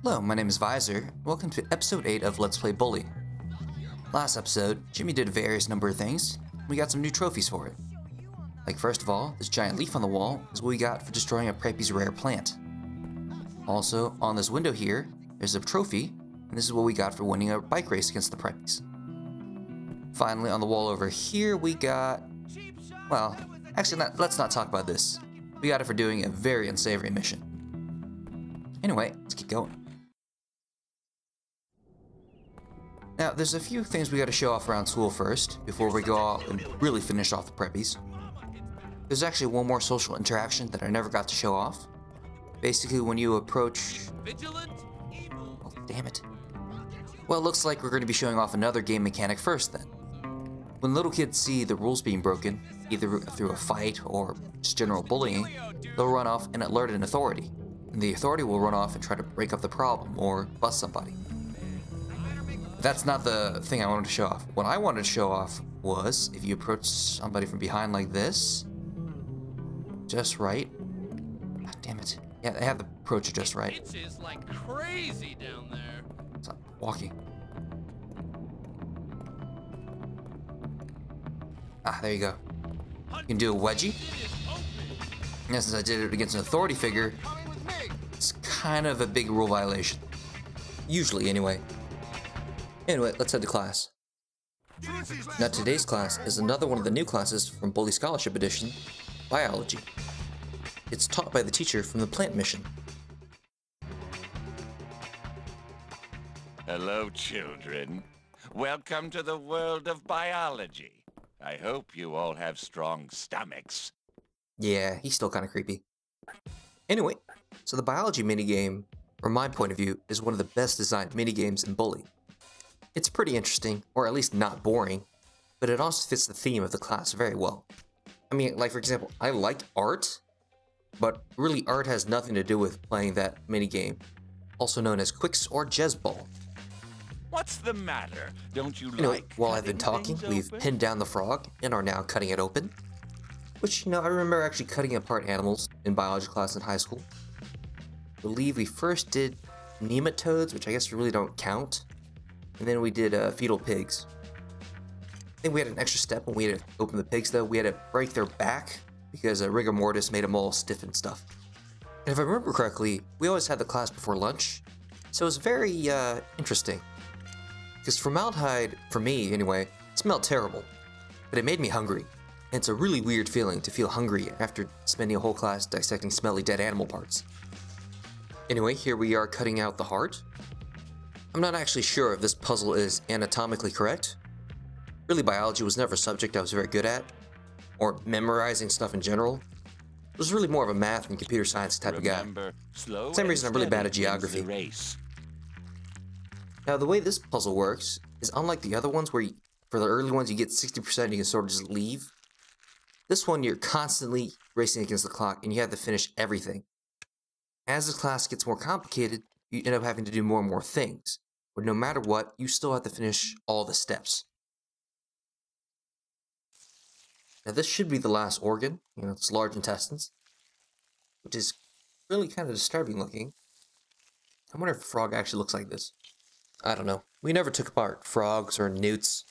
Hello, my name is Visor. Welcome to episode 8 of Let's Play Bully. Last episode, Jimmy did a various number of things. We got some new trophies for it. Like first of all, this giant leaf on the wall is what we got for destroying a Preppy's rare plant. Also, on this window here, there's a trophy, and this is what we got for winning a bike race against the Preppies. Finally, on the wall over here, we got... well, actually, let's not talk about this. We got it for doing a very unsavory mission. Anyway, let's keep going. Now, there's a few things we gotta show off around school first, before we go out and really finish off the Preppies. There's actually one more social interaction that I never got to show off. Basically, when you approach... oh, damn it. Well, it looks like we're going to be showing off another game mechanic first then. When little kids see the rules being broken, either through a fight or just general bullying, they'll run off and alert an authority. And the authority will run off and try to break up the problem or bust somebody. That's not the thing I wanted to show off. What I wanted to show off was if you approach somebody from behind like this, just right. God damn it. Yeah, they have the approach just right. It's just like crazy down there. It's not walking. Ah, there you go. You can do a wedgie. And since I did it against an authority figure, it's kind of a big rule violation. Usually, anyway. Anyway, let's head to class. Now today's class is another one of the new classes from Bully Scholarship Edition, Biology. It's taught by the teacher from the plant mission. Hello, children. Welcome to the world of biology. I hope you all have strong stomachs. Yeah, he's still kind of creepy. Anyway, so the biology minigame, from my point of view, is one of the best designed minigames in Bully. It's pretty interesting, or at least not boring, but it also fits the theme of the class very well. I mean, like for example, I liked art, but really art has nothing to do with playing that minigame, also known as Quicks or Jezball. What's the matter? Don't you Anyway, like while I've been talking, we've pinned down the frog and are now cutting it open. Which, I remember actually cutting apart animals in biology class in high school. I believe we first did nematodes, which I guess really don't count. And then we did fetal pigs. I think we had an extra step when we had to open the pigs though. We had to break their back because rigor mortis made them all stiff and stuff. And if I remember correctly, we always had the class before lunch. So it was very interesting. Because formaldehyde, for me anyway, smelled terrible. But it made me hungry. And it's a really weird feeling to feel hungry after spending a whole class dissecting smelly dead animal parts. Anyway, here we are cutting out the heart. I'm not actually sure if this puzzle is anatomically correct. Really, biology was never a subject I was very good at, or memorizing stuff in general. It was really more of a math and computer science type of guy. Same reason I'm really bad at geography. Now, the way this puzzle works is unlike the other ones where for the early ones you get 60% and you can sort of just leave. This one you're constantly racing against the clock and you have to finish everything. As the class gets more complicated, you end up having to do more and more things, but no matter what, you still have to finish all the steps. Now this should be the last organ, it's large intestines, which is really kind of disturbing looking. I wonder if a frog actually looks like this. I don't know. We never took apart frogs or newts.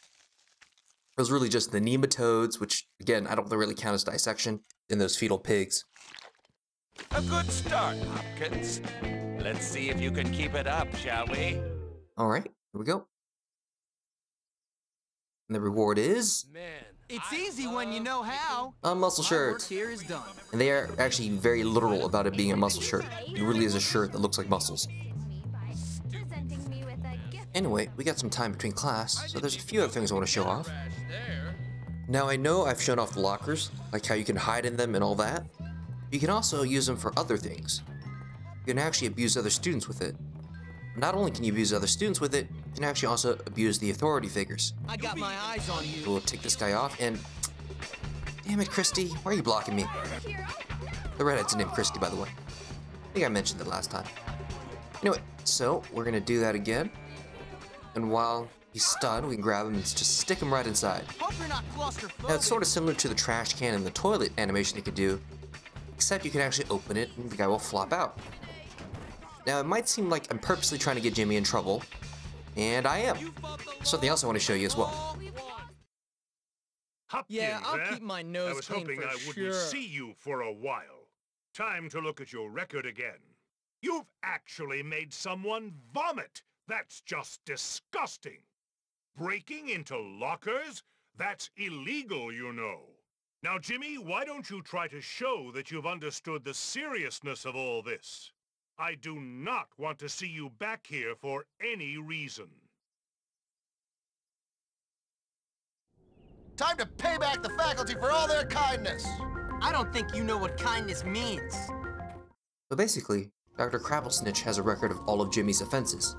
It was really just the nematodes, which again, I don't really count as dissection, and those fetal pigs. A good start, Hopkins. Let's see if you can keep it up, shall we? Alright, here we go. And the reward is... Man, it's easy when you know how. A muscle shirt. Here is done. And they are actually very literal about it being a muscle shirt. It really is a shirt that looks like muscles. Anyway, we got some time between class, so there's a few other things I want to show off. Now I know I've shown off the lockers, like how you can hide in them and all that. You can also use them for other things. You can actually abuse other students with it. Not only can you abuse other students with it, you can actually also abuse the authority figures. I got my eyes on you. We'll take this guy off and... damn it, Christy, why are you blocking me? The redhead's named Christy, by the way. I think I mentioned it last time. Anyway, so we're gonna do that again. And while he's stunned, we can grab him and just stick him right inside. Hope you're not claustrophobic. Now it's sort of similar to the trash can and the toilet animation you could do, except you can actually open it and the guy will flop out. Now, it might seem like I'm purposely trying to get Jimmy in trouble, and I am. Something else I want to show you as well. Hopkins, Yeah, I'll keep my nose I was clean hoping for I sure. wouldn't see you for a while. Time to look at your record again. You've actually made someone vomit. That's just disgusting. Breaking into lockers? That's illegal, you know. Now, Jimmy, why don't you try to show that you've understood the seriousness of all this? I do not want to see you back here for any reason. Time to pay back the faculty for all their kindness. I don't think you know what kindness means. So basically, Dr. Crabblesnitch has a record of all of Jimmy's offenses,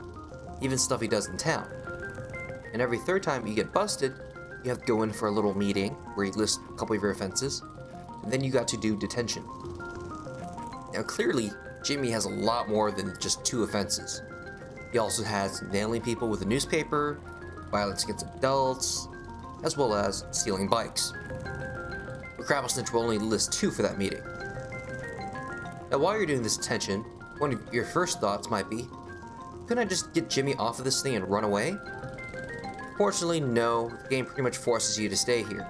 even stuff he does in town. And every third time you get busted, you have to go in for a little meeting where you list a couple of your offenses, and then you got to do detention. Now clearly, Jimmy has a lot more than just 2 offenses. He also has nailing people with a newspaper, violence against adults, as well as stealing bikes. But Crabblesnitch will only list 2 for that meeting. Now while you're doing this detention, one of your first thoughts might be, couldn't I just get Jimmy off of this thing and run away? Fortunately, no. The game pretty much forces you to stay here.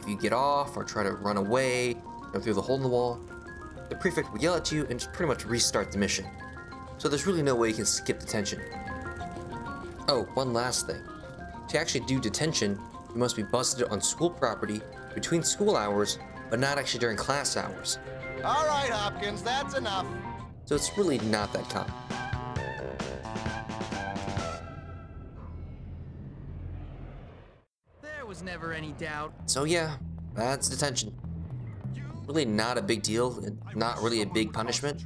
If you get off or try to run away, go through the hole in the wall, the prefect will yell at you and just pretty much restart the mission. So there's really no way you can skip detention. Oh, one last thing. To actually do detention, you must be busted on school property between school hours, but not actually during class hours. All right, Hopkins, that's enough. So it's really not that common. There was never any doubt. So yeah, that's detention. Really not a big deal, and not really a big punishment,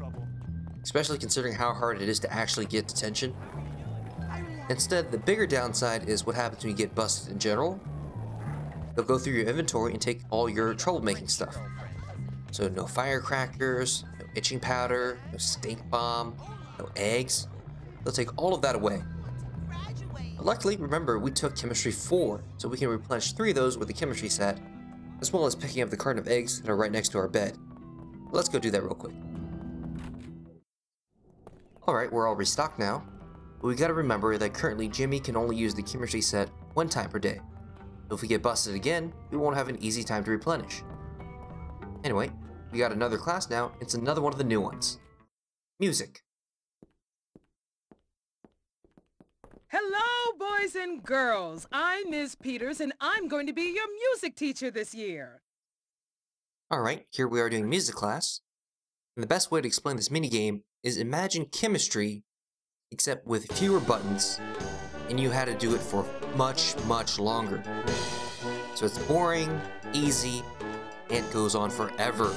especially considering how hard it is to actually get detention. Instead, the bigger downside is what happens when you get busted in general. They'll go through your inventory and take all your troublemaking stuff. So no firecrackers, no itching powder, no stink bomb, no eggs. They'll take all of that away. But luckily, remember, we took chemistry 4, so we can replenish 3 of those with the chemistry set, as well as picking up the carton of eggs that are right next to our bed. Let's go do that real quick. Alright, we're all restocked now, but we gotta remember that currently Jimmy can only use the chemistry set 1 time per day. So if we get busted again, we won't have an easy time to replenish. Anyway, we got another class now. It's another one of the new ones. Music. Hello, boys and girls. I'm Ms. Peters, and I'm going to be your music teacher this year. Alright, here we are doing music class. And the best way to explain this minigame is imagine chemistry, except with fewer buttons, and you had to do it for much, much longer. So it's boring, easy, and it goes on forever.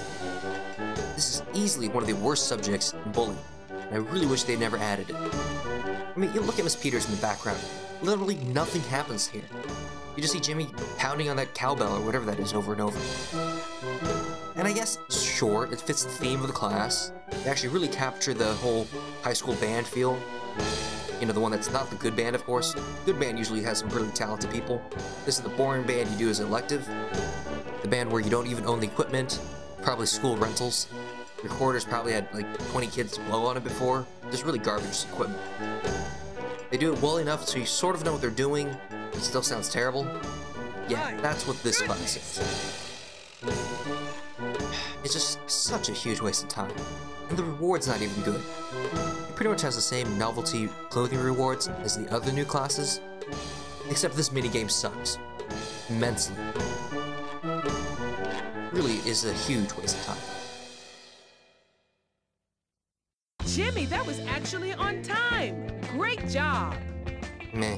This is easily one of the worst subjects in bullying, and I really wish they never added it. I mean, you look at Miss Peters in the background. Literally nothing happens here. You just see Jimmy pounding on that cowbell or whatever that is over and over. And I guess, sure, it fits the theme of the class. They actually really capture the whole high school band feel. You know, the one that's not the good band, of course. Good band usually has some really talented people. This is the boring band you do as an elective. The band where you don't even own the equipment. Probably school rentals. Your quarters probably had like 20 kids blow on it before. Just really garbage equipment. They do it well enough so you sort of know what they're doing. It still sounds terrible. Yeah, that's what this class is. It's just such a huge waste of time. And the reward's not even good. It pretty much has the same novelty clothing rewards as the other new classes, except this minigame sucks. Immensely. Really is a huge waste of time. Jimmy, that was actually on time. Great job. Meh,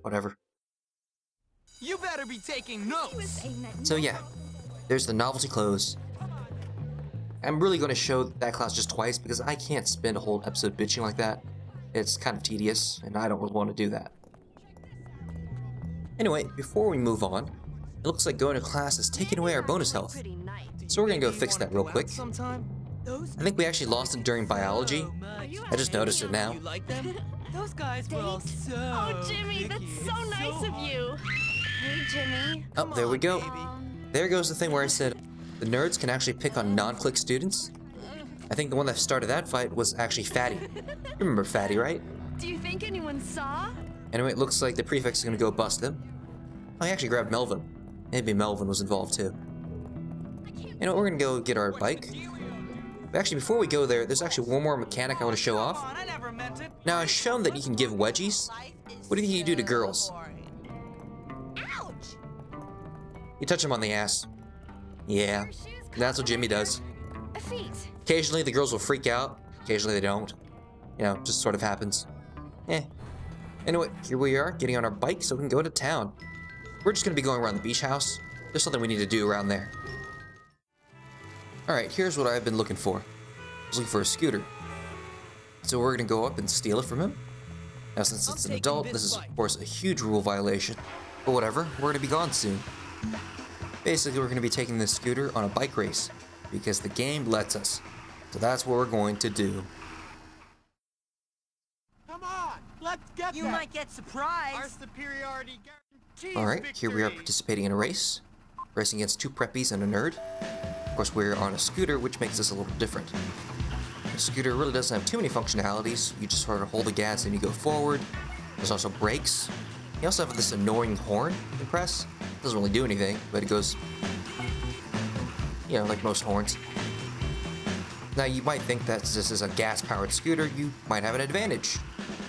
whatever. You better be taking notes. So yeah, there's the novelty clothes. I'm really going to show that class just twice because I can't spend a whole episode bitching like that. It's kind of tedious, and I don't really want to do that. Anyway, before we move on, it looks like going to class is taking away our bonus health. So we're going to go fix that real quick. I think we actually lost it during biology. I just noticed it now. Those guys were all so Oh, Jimmy, that's so nice of you. Hey, Jimmy. Oh, there we go. There goes the thing where I said the nerds can actually pick on non-click students. I think the one that started that fight was actually Fatty. You remember Fatty, right? Do you think anyone saw? Anyway, it looks like the prefect is gonna go bust him. Oh, he actually grabbed Melvin. Maybe Melvin was involved too. You know what, we're gonna go get our bike. But actually, before we go there, there's actually one more mechanic I want to show off. Now, I've shown that you can give wedgies. What do you think you do to girls? You touch them on the ass. Yeah, that's what Jimmy does. Occasionally, the girls will freak out. Occasionally, they don't. You know, just sort of happens. Anyway, here we are, getting on our bike so we can go to town. We're just gonna be going around the beach house. There's something we need to do around there. Alright, here's what I've been looking for. I was looking for a scooter. So we're gonna go up and steal it from him. Now, since it's an adult, this is of course a huge rule violation. But whatever, we're gonna be gone soon. Basically, we're gonna be taking this scooter on a bike race because the game lets us. So that's what we're going to do. Come on, let's get You might get surprised. Our superiority guarantees. Alright, here we are participating in a race. Racing against two preppies and a nerd. Of course, we're on a scooter, which makes this a little different. The scooter really doesn't have too many functionalities. You just sort of hold the gas and you go forward. There's also brakes. You also have this annoying horn you press. It doesn't really do anything, but it goes, you know, like most horns. Now, you might think that this is a gas-powered scooter, you might have an advantage.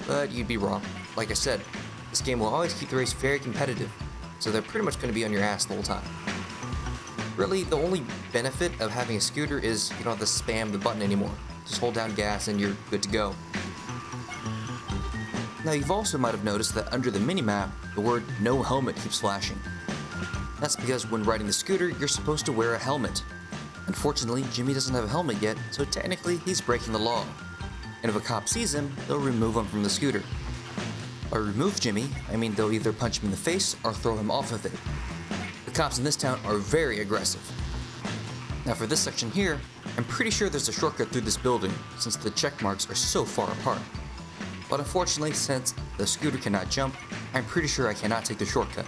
But you'd be wrong. Like I said, this game will always keep the race very competitive, so they're pretty much going to be on your ass the whole time. Really, the only benefit of having a scooter is you don't have to spam the button anymore. Just hold down gas and you're good to go. Now, you've also might have noticed that under the minimap, the word "no helmet" keeps flashing. That's because when riding the scooter, you're supposed to wear a helmet. Unfortunately, Jimmy doesn't have a helmet yet, so technically he's breaking the law. And if a cop sees him, they'll remove him from the scooter. By remove Jimmy, I mean they'll either punch him in the face or throw him off of it. The cops in this town are very aggressive. Now for this section here, I'm pretty sure there's a shortcut through this building since the check marks are so far apart. But unfortunately, since the scooter cannot jump, I'm pretty sure I cannot take the shortcut.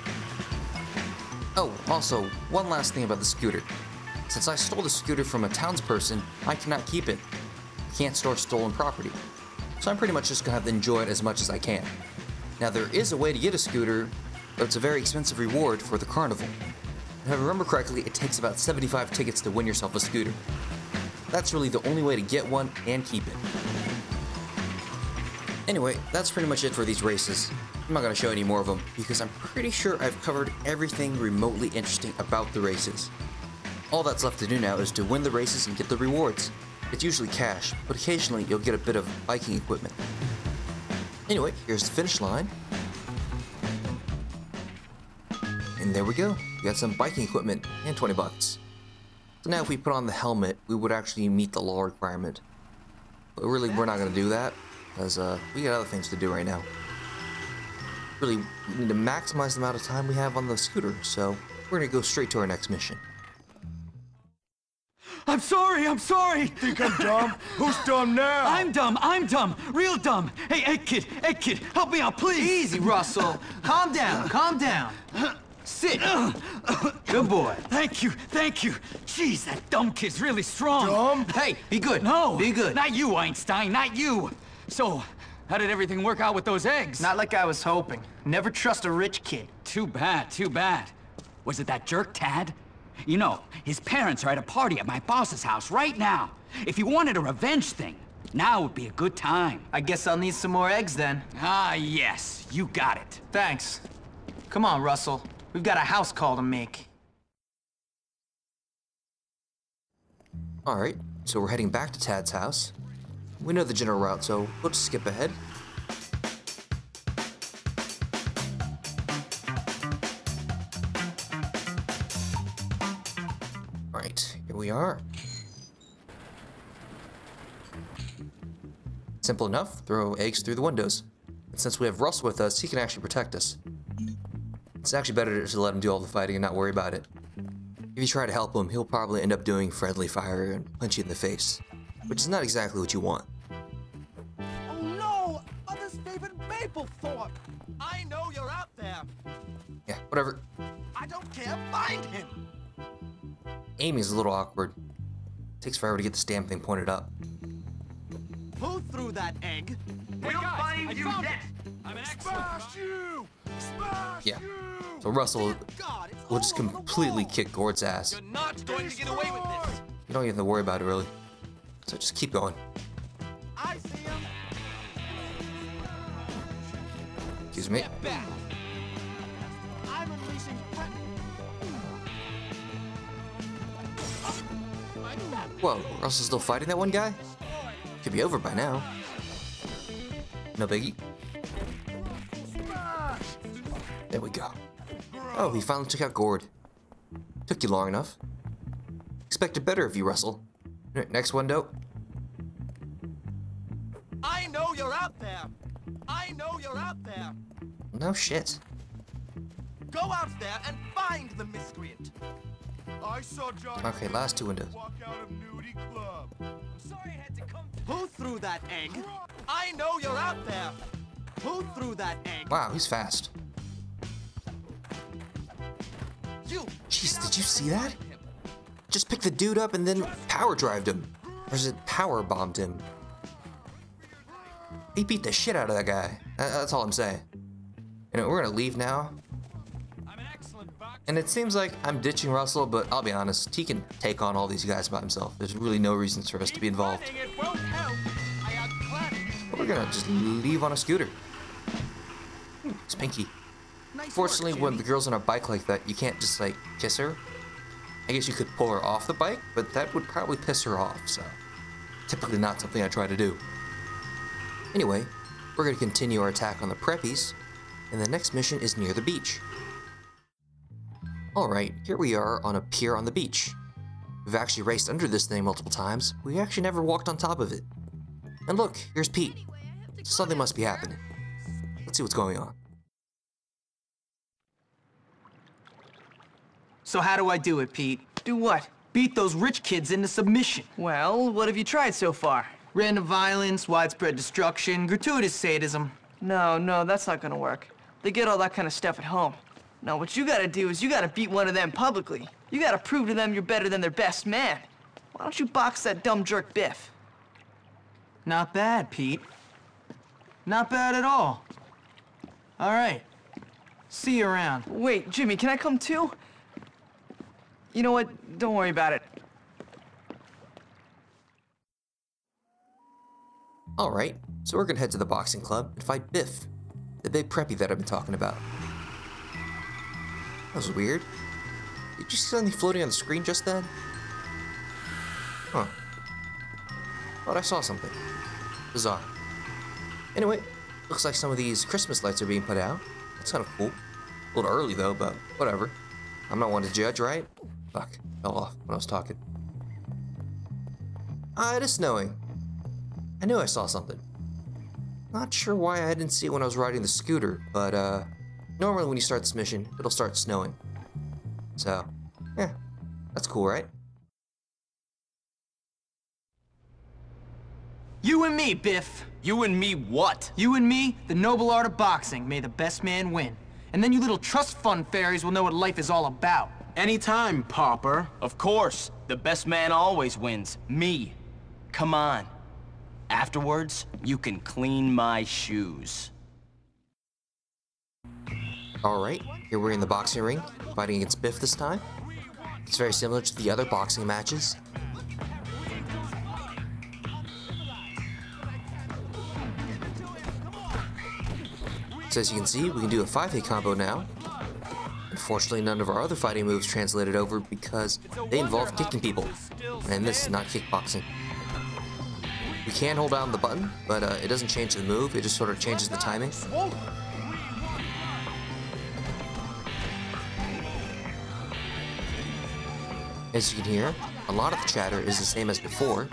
Oh, also, one last thing about the scooter. Since I stole the scooter from a townsperson, I cannot keep it. I can't store stolen property. So I'm pretty much just gonna have to enjoy it as much as I can. Now there is a way to get a scooter, but it's a very expensive reward for the carnival. If I remember correctly, it takes about 75 tickets to win yourself a scooter. That's really the only way to get one and keep it. Anyway, that's pretty much it for these races. I'm not going to show any more of them because I'm pretty sure I've covered everything remotely interesting about the races. All that's left to do now is to win the races and get the rewards. It's usually cash, but occasionally you'll get a bit of biking equipment. Anyway, here's the finish line. And there we go. We got some biking equipment and 20 bucks. So now if we put on the helmet, we would actually meet the law requirement. But really, we're not going to do that because we got other things to do right now. Really, we need to maximize the amount of time we have on the scooter, so we're going to go straight to our next mission. I'm sorry! Think I'm dumb? Who's dumb now? I'm dumb, real dumb! Hey, kid, help me out, please! Easy, Russell. Calm down. Sit. Good boy. Thank you. Jeez, that dumb kid's really strong. Dumb? Hey, be good. No, Be good. Not you, Einstein, not you. So, how did everything work out with those eggs? Not like I was hoping. Never trust a rich kid. Too bad. Was it that jerk, Tad? You know, his parents are at a party at my boss's house right now. If you wanted a revenge thing, now would be a good time. I guess I'll need some more eggs then. Ah, yes, you got it. Thanks. Come on, Russell. We've got a house call to make. Alright, so we're heading back to Tad's house. We know the general route, so we'll just skip ahead. Alright, here we are. Simple enough, throw eggs through the windows. And since we have Russell with us, he can actually protect us. It's actually better to let him do all the fighting and not worry about it. If you try to help him, he'll probably end up doing friendly fire and punch you in the face, which is not exactly what you want. Oh no! Mother's favorite Maplethorpe! I know you're out there! Yeah, whatever. I don't care, find him! Aiming's a little awkward. Takes forever to get this damn thing pointed up. through that egg? We'll find you next. I'm an excellent. Smash you! Smash Yeah. you! So Russell God, it's will just all over the completely wall. kick Gord's ass. You're not going to get away with this. You don't even have to worry about it, really. So just keep going. I see him. Excuse me. Step back. I'm unleashing Whoa, Russell's still fighting that one guy? Could be over by now. No biggie. There we go. Oh, he finally took out Gord. Took you long enough. Expected better of you, Russell. Next window. I know you're out there. I know you're out there. No shit. Go out there and find the miscreant. I saw John Okay, last two windows. walk out of Nudie Club. Sorry I had to come. Who threw that egg? I know you're out there. Who threw that egg? Wow, he's fast. You. Jeez, did you see that? Just picked the dude up and then power drived him. Or is it power bombed him? He beat the shit out of that guy. That's all I'm saying. You know, we're gonna leave now. I'm an excellent boxer. And it seems like I'm ditching Russell, but I'll be honest, he can take on all these guys by himself. There's really no reasons for us to be involved. It won't help. I outclassed you. We're gonna just leave on a scooter. It's Pinky. Nice Fortunately, work, when Jimmy. the girl's on a bike like that, you can't just like kiss her. I guess you could pull her off the bike, but that would probably piss her off, so typically not something I try to do. Anyway, we're gonna continue our attack on the preppies, and the next mission is near the beach. Alright, here we are on a pier on the beach. We've actually raced under this thing multiple times. We actually never walked on top of it. And look, here's Pete. Something must be happening. Let's see what's going on. So how do I do it, Pete? Do what? Beat those rich kids into submission. Well, what have you tried so far? Random violence, widespread destruction, gratuitous sadism. No, that's not gonna work. They get all that kind of stuff at home. No, what you gotta do is you gotta beat one of them publicly. You gotta prove to them you're better than their best man. Why don't you box that dumb jerk Biff? Not bad, Pete. Not bad at all. All right. See you around. Wait, Jimmy, can I come too? You know what? Don't worry about it. Alright, so we're gonna head to the boxing club and fight Biff, the big preppy that I've been talking about. That was weird. Did you see something floating on the screen just then? Huh. Thought I saw something. Bizarre. Anyway, looks like some of these Christmas lights are being put out. That's kind of cool. A little early though, but whatever. I'm not one to judge, right? Fuck, fell off when I was talking. Ah, it is snowing. I knew I saw something. Not sure why I didn't see it when I was riding the scooter, but normally when you start this mission, it'll start snowing. So, yeah, that's cool, right? You and me, Biff. You and me what? You and me, the noble art of boxing. May the best man win. And then you little trust fund fairies will know what life is all about. Anytime, pauper. Of course. The best man always wins. Me. Come on. Afterwards, you can clean my shoes. Alright, here we're in the boxing ring, fighting against Biff this time. It's very similar to the other boxing matches. So as you can see, we can do a 5-hit combo now. Unfortunately, none of our other fighting moves translated over because they involve kicking people. And this is not kickboxing. We can hold down the button, but it doesn't change the move, it just sort of changes the timing. As you can hear, a lot of the chatter is the same as before.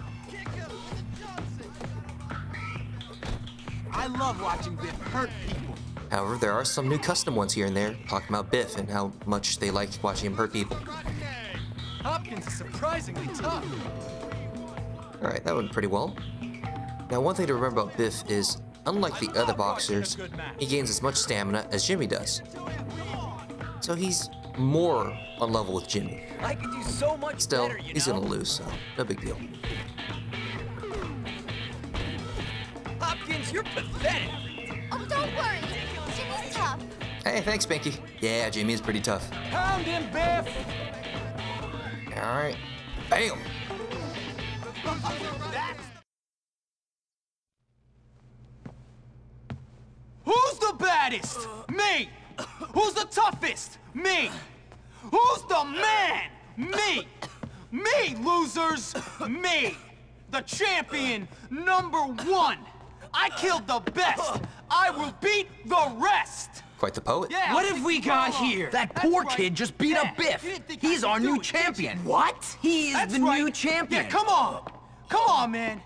I love watching Biff hurt people. However, there are some new custom ones here and there, talking about Biff and how much they like watching him hurt people. Hopkins is surprisingly tough. Alright, that went pretty well. Now, one thing to remember about Biff is, unlike the other boxers, he gains as much stamina as Jimmy does. So he's more on level with Jimmy. I could do so much Still, better, you he's know? gonna lose, so no big deal. Hopkins, you're pathetic. Oh, don't worry. Jimmy's tough. Hey, thanks, Pinky. Yeah, Jamie is pretty tough. Pound him, Biff. Alright. Bam! Who's the baddest? Me! Who's the toughest? Me! Who's the man? Me! Me, losers! Me! The champion #1! I killed the best! I will beat the rest! Quite the poet. Yeah, What have we got here? That poor kid just beat up Biff. He's our new champion. What? He is the new champion. Yeah, come on! Come on, man!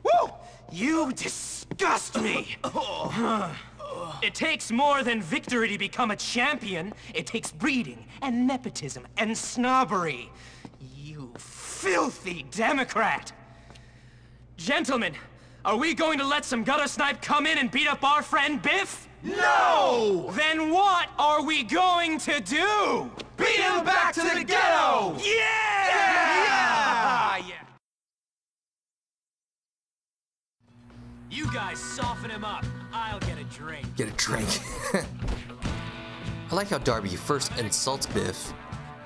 Woo! You disgust me! It takes more than victory to become a champion. It takes breeding and nepotism and snobbery. You filthy Democrat! Gentlemen, are we going to let some gutter snipe come in and beat up our friend Biff? No! Then what are we going to do? Beat him back to the ghetto! Yeah! Yeah! You guys soften him up. I'll get a drink. Get a drink. I like how Darby first insults Biff,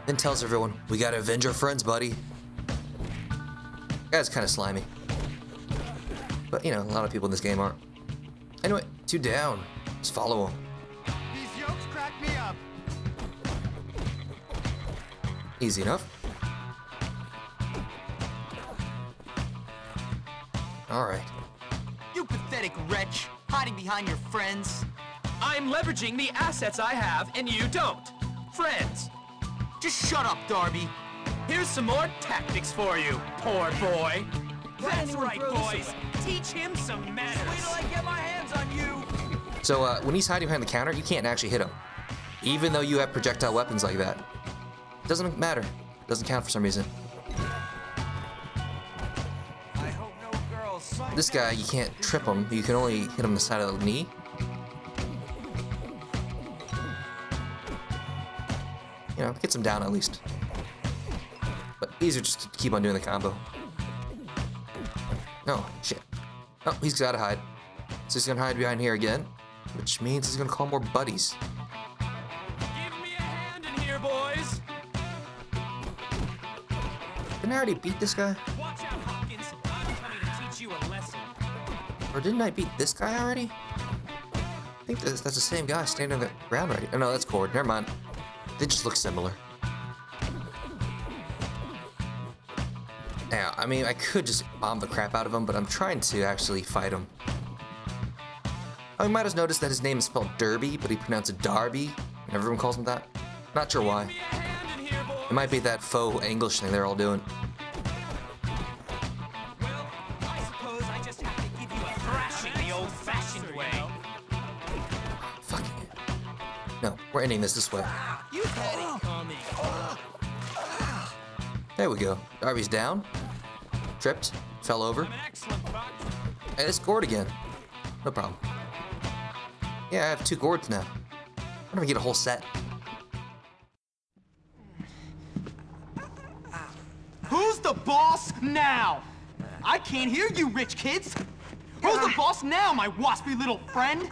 then tells everyone, we gotta avenge our friends, buddy. Guy's kind of slimy. But, you know, a lot of people in this game aren't. Anyway, 2 down. Just follow him. These yokes crack me up. Easy enough. Alright. You pathetic wretch, hiding behind your friends. I'm leveraging the assets I have, and you don't. Friends. Just shut up, Darby. Here's some more tactics for you, poor boy. That's right, boys. Teach him some manners. Wait till I get my hands on you. So, when he's hiding behind the counter, you can't actually hit him. Even though you have projectile weapons like that. Doesn't matter. Doesn't count for some reason. This guy, you can't trip him. You can only hit him on the side of the knee. You know, gets him down at least. But easier just to keep on doing the combo. No, shit. Oh, he's gotta hide. So he's gonna hide behind here again, which means he's gonna call more buddies. Give me a hand in here, boys. Didn't I already beat this guy? Watch out, Hopkins. I'm coming to teach you a lesson. Or didn't I beat this guy already? I think that's the same guy standing on the ground already. Oh no, that's Cord. Never mind. They just look similar. Now, I mean, I could just bomb the crap out of him, but I'm trying to actually fight him. Oh, you might have noticed that his name is spelled Derby, but he pronounced it Darby, and everyone calls him that. Not sure why. It might be that faux English thing they're all doing. Well, I suppose I just have to give you a thrashing the old-fashioned way. Fuck it. No, we're ending this way. You had it coming. There we go. Darby's down. Tripped. Fell over. I'm an excellent buck. Hey, it's Gord again. No problem. Yeah, I have 2 gourds now. I'm gonna get a whole set. Who's the boss now? I can't hear you, rich kids. Who's the boss now, my waspy little friend?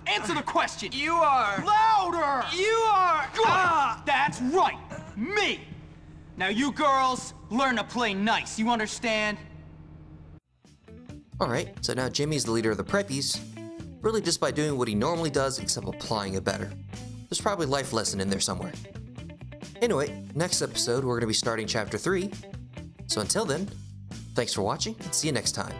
Answer the question. You are... Louder! You are... Good! That's right! Me! Now you girls, learn to play nice, you understand? Alright, so now Jimmy's the leader of the Preppies, really just by doing what he normally does, except applying it better. There's probably a life lesson in there somewhere. Anyway, next episode we're going to be starting Chapter 3, so until then, thanks for watching, and see you next time.